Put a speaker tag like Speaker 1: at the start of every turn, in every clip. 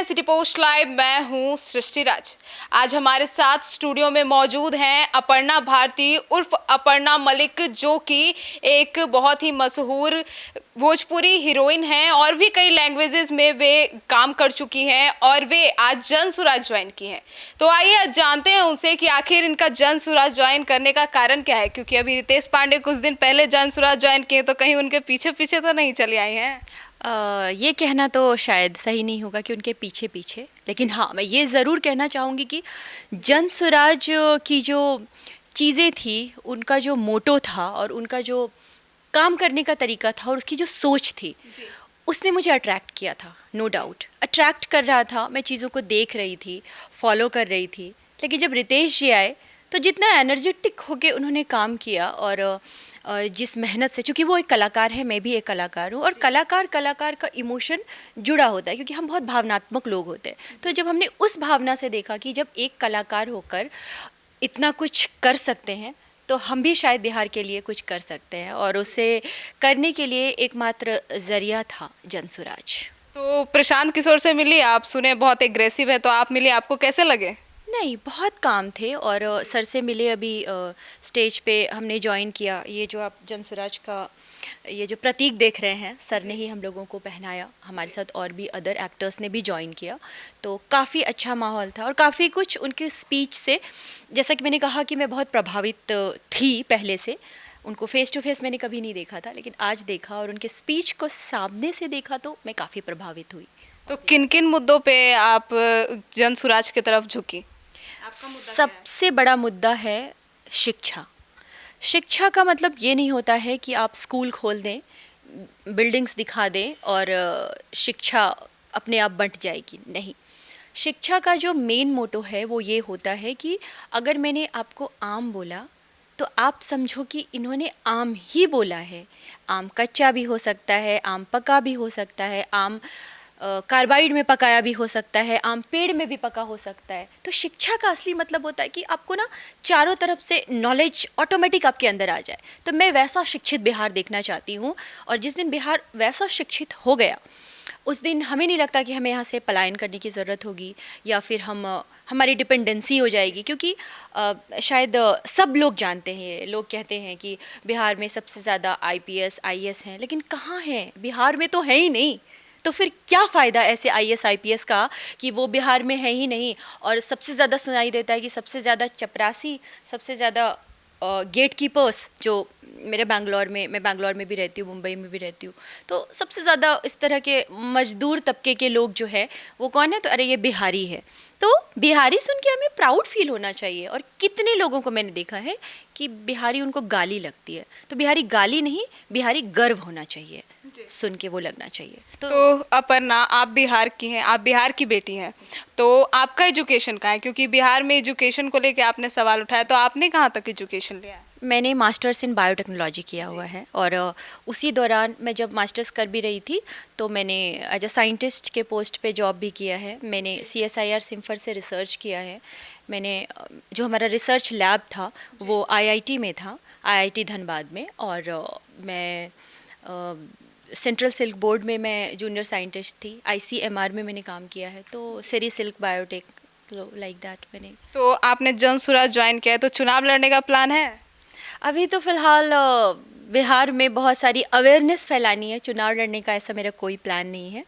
Speaker 1: हैं city post live. मैं हूं सृष्टि राज। आज हमारे साथ स्टूडियो में मौजूद हैं अपर्णा भारती उर्फ अपर्णा मलिक, जो कि एक बहुत ही मशहूर भोजपुरी हीरोइन हैं और भी कई लैंग्वेजेस में वे काम कर चुकी हैं और वे आज जन सुराज ज्वाइन की हैं। तो आइए जानते हैं उनसे कि आखिर इनका जन सुराज ज्वाइन करने का कारण क्या है, क्योंकि अभी रितेश पांडे कुछ दिन पहले जन सुराज ज्वाइन किए, तो कहीं उनके पीछे पीछे तो नहीं चली आई हैं।
Speaker 2: ये कहना तो शायद सही नहीं होगा कि उनके पीछे पीछे, लेकिन हाँ, मैं ये ज़रूर कहना चाहूँगी कि जन सुराज की जो चीज़ें थी, उनका जो मोटो था और उनका जो काम करने का तरीका था और उसकी जो सोच थी, उसने मुझे अट्रैक्ट किया था। नो डाउट अट्रैक्ट कर रहा था। मैं चीज़ों को देख रही थी, फॉलो कर रही थी। लेकिन जब रितेश जी आए तो जितना एनर्जेटिक होके उन्होंने काम किया और जिस मेहनत से, चूँकि वो एक कलाकार है, मैं भी एक कलाकार हूँ, और कलाकार का इमोशन जुड़ा होता है क्योंकि हम बहुत भावनात्मक लोग होते हैं। तो जब हमने उस भावना से देखा कि जब एक कलाकार होकर इतना कुछ कर सकते हैं, तो हम भी शायद बिहार के लिए कुछ कर सकते हैं, और उसे करने के लिए एकमात्र ज़रिया था जन सुराज।
Speaker 1: तो प्रशांत किशोर से मिली, आप सुने बहुत एग्रेसिव है, तो आप मिली, आपको कैसे लगे?
Speaker 2: नहीं, बहुत काम थे और सर से मिले। अभी स्टेज पे हमने ज्वाइन किया। ये जो आप जन सुराज का ये जो प्रतीक देख रहे हैं, सर ने ही हम लोगों को पहनाया। हमारे साथ और भी अदर एक्टर्स ने भी ज्वाइन किया। तो काफ़ी अच्छा माहौल था और काफ़ी कुछ उनके स्पीच से, जैसा कि मैंने कहा कि मैं बहुत प्रभावित थी पहले से। उनको फेस टू फेस मैंने कभी नहीं देखा था, लेकिन आज देखा और उनके स्पीच को सामने से देखा तो मैं काफ़ी प्रभावित हुई।
Speaker 1: तो किन किन मुद्दों पे आप जन सुराज की तरफ झुकी?
Speaker 2: सबसे बड़ा मुद्दा है शिक्षा। शिक्षा का मतलब ये नहीं होता है कि आप स्कूल खोल दें, बिल्डिंग्स दिखा दें और शिक्षा अपने आप बंट जाएगी। नहीं, शिक्षा का जो मेन मोटो है वो ये होता है कि अगर मैंने आपको आम बोला तो आप समझो कि इन्होंने आम ही बोला है। आम कच्चा भी हो सकता है, आम पका भी हो सकता है, आम कार्बाइड में पकाया भी हो सकता है, आम पेड़ में भी पका हो सकता है। तो शिक्षा का असली मतलब होता है कि आपको ना चारों तरफ से नॉलेज ऑटोमेटिक आपके अंदर आ जाए। तो मैं वैसा शिक्षित बिहार देखना चाहती हूँ, और जिस दिन बिहार वैसा शिक्षित हो गया, उस दिन हमें नहीं लगता कि हमें यहाँ से पलायन करने की ज़रूरत होगी या फिर हमारी डिपेंडेंसी हो जाएगी। क्योंकि शायद सब लोग जानते हैं, लोग कहते हैं कि बिहार में सबसे ज़्यादा IPS IAS हैं, लेकिन कहाँ हैं? बिहार में तो है ही नहीं। तो फिर क्या फ़ायदा ऐसे IAS IPS का कि वो बिहार में है ही नहीं। और सबसे ज़्यादा सुनाई देता है कि सबसे ज़्यादा चपरासी, सबसे ज़्यादा गेट कीपर्स, जो मैं बैंगलोर में भी रहती हूँ, मुंबई में भी रहती हूँ, तो सबसे ज़्यादा इस तरह के मजदूर तबके के लोग जो है वो कौन है? तो अरे ये बिहारी है। तो बिहारी सुन के हमें प्राउड फील होना चाहिए। और कितने लोगों को मैंने देखा है कि बिहारी उनको गाली लगती है, तो बिहारी गाली नहीं, बिहारी गर्व होना चाहिए, सुन के वो लगना चाहिए।
Speaker 1: तो अपर्णा, आप बिहार की हैं, आप बिहार की बेटी हैं, तो आपका एजुकेशन कहाँ है? क्योंकि बिहार में एजुकेशन को लेके आपने सवाल उठाया, तो आपने कहाँ तक एजुकेशन लिया है?
Speaker 2: मैंने मास्टर्स इन बायोटेक्नोलॉजी किया हुआ है, और उसी दौरान मैं जब मास्टर्स कर भी रही थी तो मैंने एज अ साइंटिस्ट के पोस्ट पे जॉब भी किया है। मैंने CSIR सिम्फर से रिसर्च किया है। मैंने जो हमारा रिसर्च लैब था वो IIT में था, IIT धनबाद में। और मैं सेंट्रल सिल्क बोर्ड में मैं जूनियर साइंटिस्ट थी। ICMR में मैंने काम किया है, तो सेरी सिल्क बायोटेक, लाइक दैट मैंने।
Speaker 1: तो आपने जन सुराज ज्वाइन किया है, तो चुनाव लड़ने का प्लान है?
Speaker 2: अभी तो फ़िलहाल बिहार में बहुत सारी अवेयरनेस फैलानी है। चुनाव लड़ने का ऐसा मेरा कोई प्लान नहीं है।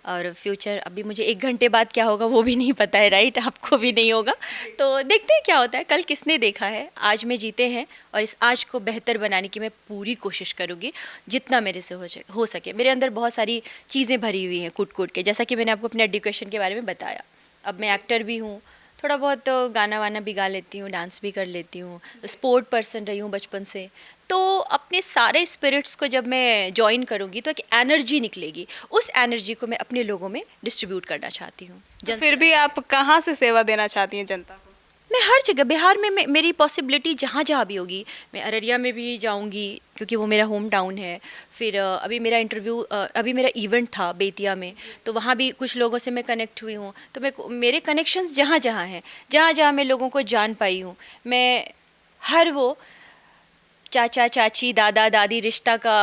Speaker 2: और फ्यूचर अभी मुझे 1 घंटे बाद क्या होगा वो भी नहीं पता है, राइट? आपको भी नहीं होगा। तो देखते हैं क्या होता है। कल किसने देखा है, आज में जीते हैं, और इस आज को बेहतर बनाने की मैं पूरी कोशिश करूँगी जितना मेरे से हो सके। मेरे अंदर बहुत सारी चीज़ें भरी हुई हैं कूट कूट के, जैसा कि मैंने आपको अपने एजुकेशन के बारे में बताया। अब मैं एक्टर भी हूँ, थोड़ा बहुत गाना वाना भी गा लेती हूँ, डांस भी कर लेती हूँ, स्पोर्ट पर्सन रही हूँ बचपन से। तो अपने सारे स्पिरिट्स को जब मैं ज्वाइन करूँगी तो एक एनर्जी निकलेगी। उस एनर्जी को मैं अपने लोगों में डिस्ट्रीब्यूट करना चाहती हूँ।
Speaker 1: तो फिर भी आप कहाँ से सेवा देना चाहती हैं जनता को?
Speaker 2: मैं हर जगह बिहार में मेरी पॉसिबिलिटी जहाँ जहाँ भी होगी। मैं अररिया में भी जाऊँगी क्योंकि वो मेरा होम टाउन है। फिर अभी मेरा इवेंट था बेतिया में, तो वहाँ भी कुछ लोगों से मैं कनेक्ट हुई हूँ। तो मेरे कनेक्शंस जहाँ जहाँ हैं, जहाँ जहाँ मैं लोगों को जान पाई हूँ, मैं हर वो चाचा चाची दादा दादी रिश्ता का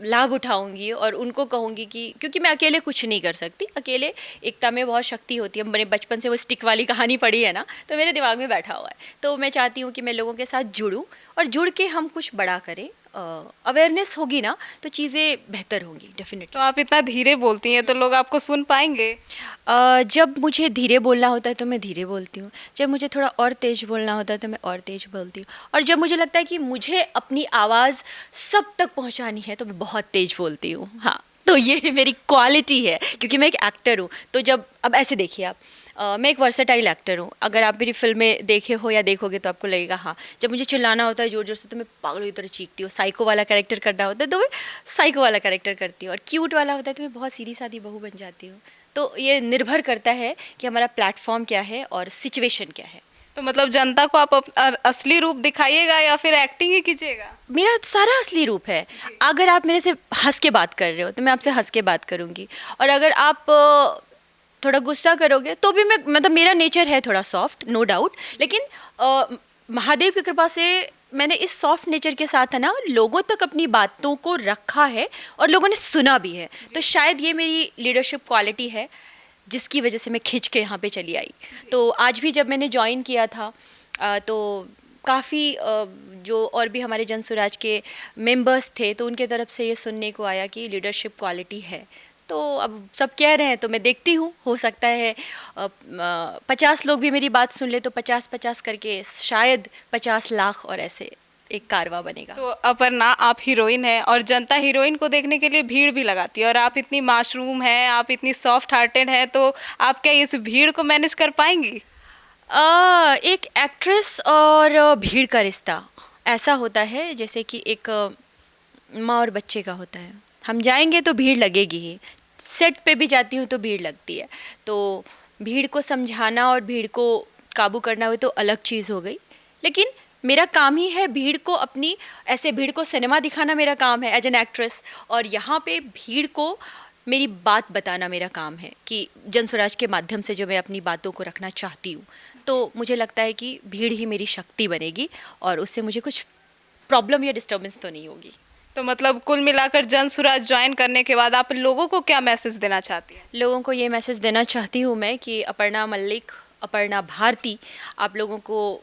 Speaker 2: लाभ उठाऊंगी और उनको कहूँगी कि क्योंकि मैं अकेले कुछ नहीं कर सकती, अकेले एकता में बहुत शक्ति होती है। मैंने बचपन से वो स्टिक वाली कहानी पढ़ी है ना, तो मेरे दिमाग में बैठा हुआ है। तो मैं चाहती हूँ कि मैं लोगों के साथ जुड़ूँ और जुड़ के हम कुछ बड़ा करें। अवेयरनेस होगी ना तो चीज़ें बेहतर होंगी
Speaker 1: तो
Speaker 2: डेफिनेटली।
Speaker 1: आप इतना धीरे बोलती हैं तो लोग आपको सुन पाएंगे?
Speaker 2: जब मुझे धीरे बोलना होता है तो मैं धीरे बोलती हूँ, जब मुझे थोड़ा और तेज़ बोलना होता है तो मैं और तेज़ बोलती हूँ, और जब मुझे लगता है कि मुझे अपनी आवाज़ सब तक पहुँचानी है तो मैं बहुत तेज़ बोलती हूँ। हाँ, तो ये मेरी क्वालिटी है क्योंकि मैं एक एक्टर हूँ। तो जब अब ऐसे देखिए आप, मैं एक वर्सेटाइल एक्टर हूँ। अगर आप मेरी फिल्में देखे हो या देखोगे तो आपको लगेगा हाँ, जब मुझे चिल्लाना होता है ज़ोर ज़ोर से तो मैं पागलों की तरह चीखती हूँ। साइको वाला कैरेक्टर करना होता है तो मैं साइको वाला कैरेक्टर करती हूँ, और क्यूट वाला होता है तो मैं बहुत सीधी सादी बहू बन जाती हूँ। तो ये निर्भर करता है कि हमारा प्लेटफॉर्म क्या है और सिचुएशन क्या है।
Speaker 1: तो मतलब जनता को आप असली रूप दिखाइएगा या फिर एक्टिंग ही कीजिएगा?
Speaker 2: मेरा सारा असली रूप है। अगर आप मेरे से हंस के बात कर रहे हो तो मैं आपसे हंस के बात करूँगी, और अगर आप थोड़ा गुस्सा करोगे तो भी मैं, मतलब मेरा नेचर है थोड़ा सॉफ्ट, नो डाउट, लेकिन महादेव की कृपा से मैंने इस सॉफ्ट नेचर के साथ है ना लोगों तक अपनी बातों को रखा है और लोगों ने सुना भी है। तो शायद ये मेरी लीडरशिप क्वालिटी है जिसकी वजह से मैं खिंच के यहाँ पे चली आई। तो आज भी जब मैंने ज्वाइन किया था तो काफ़ी जो और भी हमारे जनसुराज के मेंबर्स थे तो उनके तरफ से ये सुनने को आया कि लीडरशिप क्वालिटी है। तो अब सब कह रहे हैं तो मैं देखती हूँ, हो सकता है 50 लोग भी मेरी बात सुन ले तो 50-50 करके शायद 50 लाख और ऐसे एक कारवां बनेगा।
Speaker 1: तो अपर्णा, आप हीरोइन हैं और जनता हीरोइन को देखने के लिए भीड़ भी लगाती है, और आप इतनी मासूम हैं, आप इतनी सॉफ्ट हार्टेड हैं, तो आप क्या इस भीड़ को मैनेज कर पाएंगी?
Speaker 2: एक एक्ट्रेस और भीड़ का रिश्ता ऐसा होता है जैसे कि एक माँ और बच्चे का होता है। हम जाएंगे तो भीड़ लगेगी ही, सेट पे भी जाती हूँ तो भीड़ लगती है। तो भीड़ को समझाना और भीड़ को काबू करना वो तो अलग चीज़ हो गई, लेकिन मेरा काम ही है भीड़ को अपनी, ऐसे भीड़ को सिनेमा दिखाना मेरा काम है एज एन एक्ट्रेस, और यहाँ पे भीड़ को मेरी बात बताना मेरा काम है कि जनसुराज के माध्यम से जो मैं अपनी बातों को रखना चाहती हूँ। तो मुझे लगता है कि भीड़ ही मेरी शक्ति बनेगी और उससे मुझे कुछ प्रॉब्लम या डिस्टर्बेंस तो नहीं होगी।
Speaker 1: तो मतलब कुल मिलाकर जनसुराज ज्वाइन करने के बाद आप लोगों को क्या मैसेज देना चाहती हैं?
Speaker 2: लोगों को ये मैसेज देना चाहती हूँ मैं कि अपर्णा मल्लिक, अपर्णा भारती आप लोगों को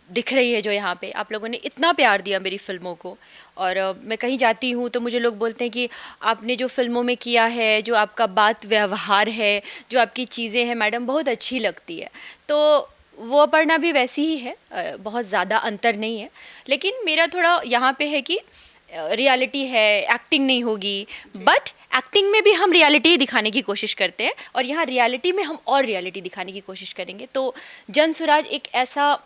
Speaker 2: दिख रही है, जो यहाँ पे आप लोगों ने इतना प्यार दिया मेरी फिल्मों को। और मैं कहीं जाती हूँ तो मुझे लोग बोलते हैं कि आपने जो फिल्मों में किया है, जो आपका बात व्यवहार है, जो आपकी चीज़ें हैं मैडम, बहुत अच्छी लगती है। तो वो अपर्णा भी वैसी ही है, बहुत ज़्यादा अंतर नहीं है, लेकिन मेरा थोड़ा यहाँ पे है कि रियलिटी है, एक्टिंग नहीं होगी, बट एक्टिंग में भी हम रियलिटी ही दिखाने की कोशिश करते हैं और यहाँ रियलिटी में हम और रियलिटी दिखाने की कोशिश करेंगे। तो जनसुराज एक ऐसा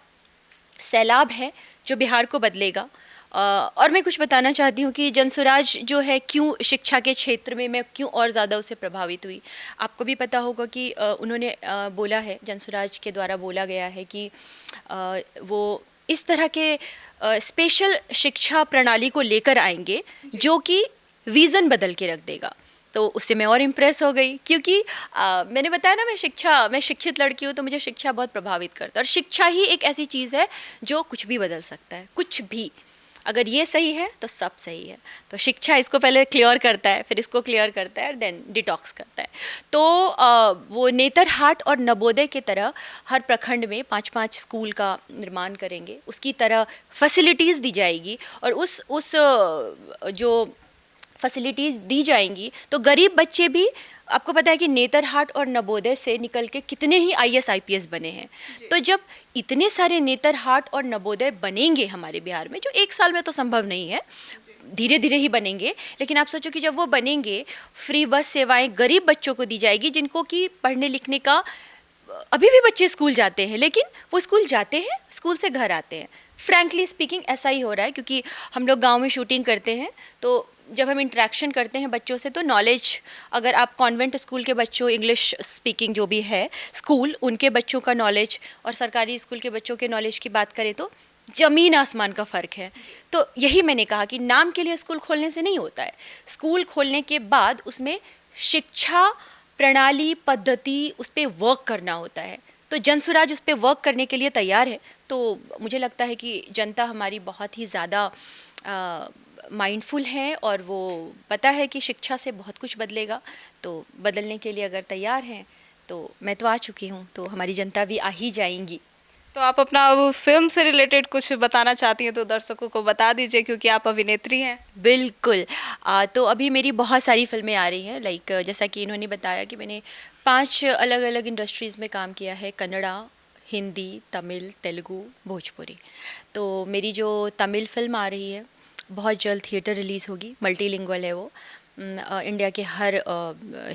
Speaker 2: सैलाब है जो बिहार को बदलेगा। और मैं कुछ बताना चाहती हूँ कि जनसुराज जो है क्यों शिक्षा के क्षेत्र में मैं क्यों और ज़्यादा उससे प्रभावित हुई। आपको भी पता होगा कि उन्होंने बोला है, जनसुराज के द्वारा बोला गया है कि वो इस तरह के स्पेशल शिक्षा प्रणाली को लेकर आएंगे जो कि विज़न बदल के रख देगा। तो उससे मैं और इम्प्रेस हो गई क्योंकि मैंने बताया ना मैं शिक्षित लड़की हूँ, तो मुझे शिक्षा बहुत प्रभावित करता है। और शिक्षा ही एक ऐसी चीज़ है जो कुछ भी बदल सकता है, कुछ भी। अगर ये सही है तो सब सही है। तो शिक्षा इसको पहले क्लियर करता है, फिर इसको क्लियर करता है, देन डिटॉक्स करता है। तो वो नेतरहाट और नवोदय की तरह हर प्रखंड में 5-5 स्कूल का निर्माण करेंगे, उसकी तरह फैसिलिटीज़ दी जाएगी। और उस जो फैसिलिटीज़ दी जाएंगी तो गरीब बच्चे भी, आपको पता है कि नेतरहाट और नवोदय से निकल के कितने ही IAS IPS बने हैं। तो जब इतने सारे नेतरहाट और नवोदय बनेंगे हमारे बिहार में, जो एक साल में तो संभव नहीं है, धीरे धीरे ही बनेंगे, लेकिन आप सोचो कि जब वो बनेंगे, फ्री बस सेवाएं गरीब बच्चों को दी जाएगी जिनको कि पढ़ने लिखने का, अभी भी बच्चे स्कूल जाते हैं लेकिन वो स्कूल जाते हैं, स्कूल से घर आते हैं। फ्रैंकली स्पीकिंग ऐसा ही हो रहा है क्योंकि हम लोग गांव में शूटिंग करते हैं, तो जब हम इंटरेक्शन करते हैं बच्चों से तो नॉलेज, अगर आप कॉन्वेंट स्कूल के बच्चों, इंग्लिश स्पीकिंग जो भी है स्कूल, उनके बच्चों का नॉलेज और सरकारी स्कूल के बच्चों के नॉलेज की बात करें तो ज़मीन आसमान का फ़र्क है। तो यही मैंने कहा कि नाम के लिए स्कूल खोलने से नहीं होता है, स्कूल खोलने के बाद उसमें शिक्षा प्रणाली पद्धति उस पर वर्क करना होता है। तो जनसुराज उस पर वर्क करने के लिए तैयार है। तो मुझे लगता है कि जनता हमारी बहुत ही ज़्यादा माइंडफुल हैं और वो पता है कि शिक्षा से बहुत कुछ बदलेगा, तो बदलने के लिए अगर तैयार हैं तो मैं तो आ चुकी हूँ, तो हमारी जनता भी आ ही जाएंगी।
Speaker 1: तो आप अपना वो फिल्म से रिलेटेड कुछ बताना चाहती हैं तो दर्शकों को बता दीजिए, क्योंकि आप अभिनेत्री हैं।
Speaker 2: बिल्कुल। तो अभी मेरी बहुत सारी फ़िल्में आ रही हैं, लाइक जैसा कि इन्होंने बताया कि मैंने 5 अलग-अलग इंडस्ट्रीज़ में काम किया है, कन्नड़ा, हिंदी, तमिल, तेलुगु, भोजपुरी। तो मेरी जो तमिल फ़िल्म आ रही है, बहुत जल्द थिएटर रिलीज़ होगी, मल्टीलिंगुअल है वो, इंडिया के हर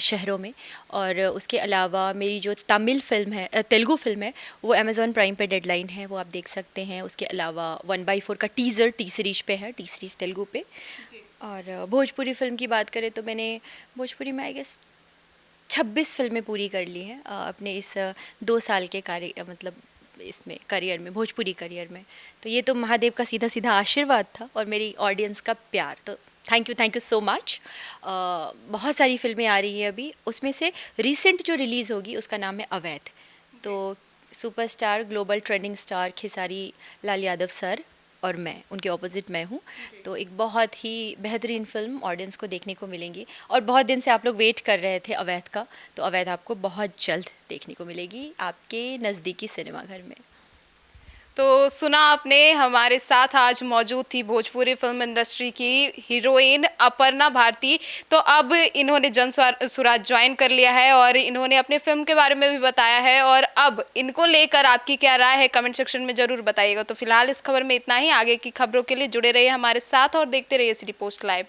Speaker 2: शहरों में। और उसके अलावा मेरी जो तमिल फ़िल्म है, तेलुगु फ़िल्म है, वो अमेज़ॉन प्राइम पे डेडलाइन है, वो आप देख सकते हैं। उसके अलावा 1/4 का टीज़र टी सीरीज़ पे है, टी सीरीज़ तेलुगु पे। और भोजपुरी फ़िल्म की बात करें तो मैंने भोजपुरी में आई गेस 26 फ़िल्में पूरी कर ली हैं अपने इस 2 साल के कार्य, मतलब इसमें करियर में, भोजपुरी करियर में। तो ये तो महादेव का सीधा सीधा आशीर्वाद था और मेरी ऑडियंस का प्यार। तो थैंक यू सो मच। बहुत सारी फ़िल्में आ रही हैं अभी, उसमें से रिसेंट जो रिलीज़ होगी उसका नाम है अवैध। तो superstar, global trending star Khesari Lal Yadav sir और मैं, उनके ऑपोजिट मैं हूँ। तो एक बहुत ही बेहतरीन फ़िल्म ऑडियंस को देखने को मिलेंगी और बहुत दिन से आप लोग वेट कर रहे थे अवैध का, तो अवैध आपको बहुत जल्द देखने को मिलेगी आपके नज़दीकी सिनेमाघर में।
Speaker 1: तो सुना आपने, हमारे साथ आज मौजूद थी भोजपुरी फिल्म इंडस्ट्री की हीरोइन अपर्णा भारती। तो अब इन्होंने जन स्वराज ज्वाइन कर लिया है और इन्होंने अपने फिल्म के बारे में भी बताया है, और अब इनको लेकर आपकी क्या राय है कमेंट सेक्शन में ज़रूर बताइएगा। तो फिलहाल इस खबर में इतना ही। आगे की खबरों के लिए जुड़े रहिए हमारे साथ और देखते रहिए सिटी पोस्ट लाइव।